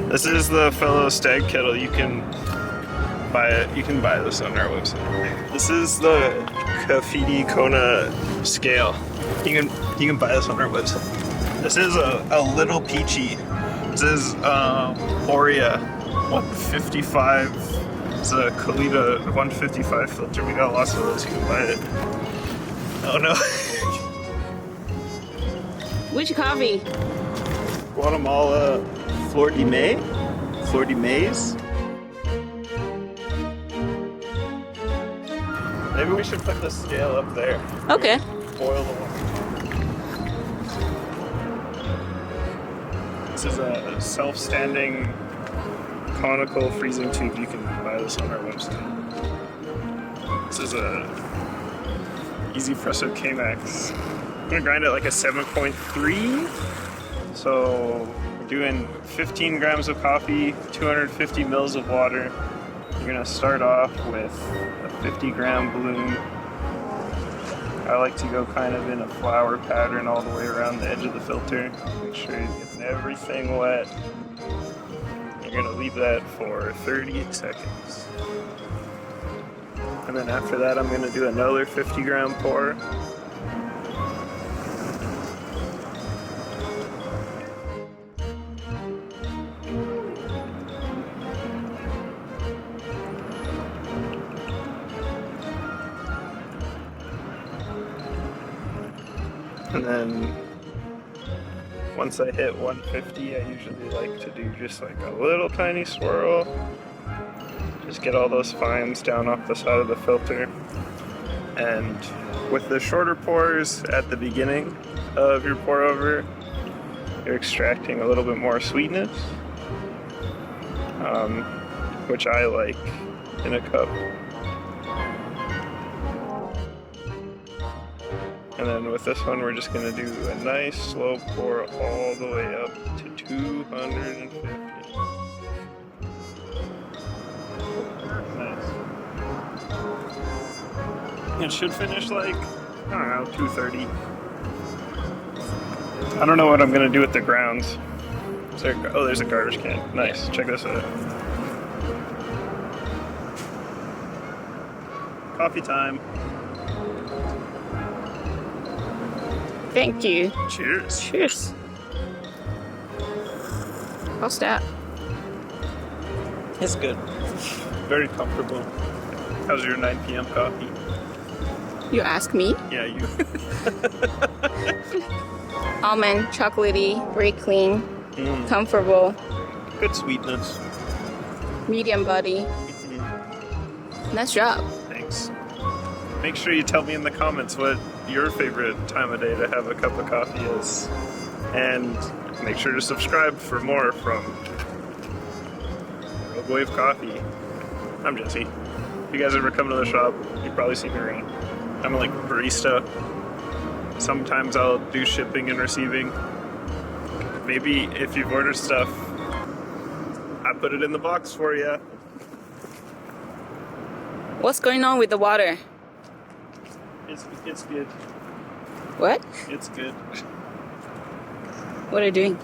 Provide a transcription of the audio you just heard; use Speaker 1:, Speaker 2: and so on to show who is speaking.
Speaker 1: This is the fellow Stagg kettle. You can buy it. You can buy this on our website. This is the Cafede Kona scale. You can buy this on our website. This is a little peachy. This is Orea 155. It's a Kalita 155 filter. We got lots of those. You can buy it. Oh no.
Speaker 2: Which coffee?
Speaker 1: Guatemala Flor De Maiz. Flor De Maiz. Maybe we should put the scale up there.
Speaker 2: Okay.
Speaker 1: Boil the water. This is a self-standing conical freezing tube. You can buy this on our website. This is a Easy Presso K-Max. I'm gonna grind it like a 7.3. So we're doing 15 grams of coffee, 250 mils of water. You're gonna start off with a 50 gram bloom. I like to go kind of in a flower pattern all the way around the edge of the filter. Make sure you're getting everything wet. You're gonna leave that for 30 seconds. And then after that, I'm gonna do another 50 gram pour. And then once I hit 150, I usually like to do just like a little tiny swirl. Just get all those fines down off the side of the filter. And with the shorter pours at the beginning of your pour over, you're extracting a little bit more sweetness, which I like in a cup. And then with this one, we're just gonna do a nice slow pour all the way up to 250. Nice. It should finish like, I don't know, 230. I don't know what I'm gonna do with the grounds. Is there, oh, there's a garbage can. Nice, check this out. Coffee time.
Speaker 2: Thank you.
Speaker 1: Cheers.
Speaker 2: Cheers. How's that?
Speaker 1: It's good. Very comfortable. How's your 9 p.m. coffee?
Speaker 2: You ask me?
Speaker 1: Yeah, you.
Speaker 2: Almond, chocolatey, very clean, comfortable,
Speaker 1: Good sweetness.
Speaker 2: medium body. Nice job.
Speaker 1: Thanks. Make sure you tell me in the comments what your favorite time of day to have a cup of coffee is. And make sure to subscribe for more from Rogue Wave Coffee. I'm Jesse. If you guys ever come to the shop, you've probably seen me around. I'm like barista. Sometimes I'll do shipping and receiving. Maybe if you've ordered stuff, I put it in the box for you.
Speaker 2: What's going on with the water?
Speaker 1: It's good.
Speaker 2: What?
Speaker 1: It's good.
Speaker 2: What are you doing?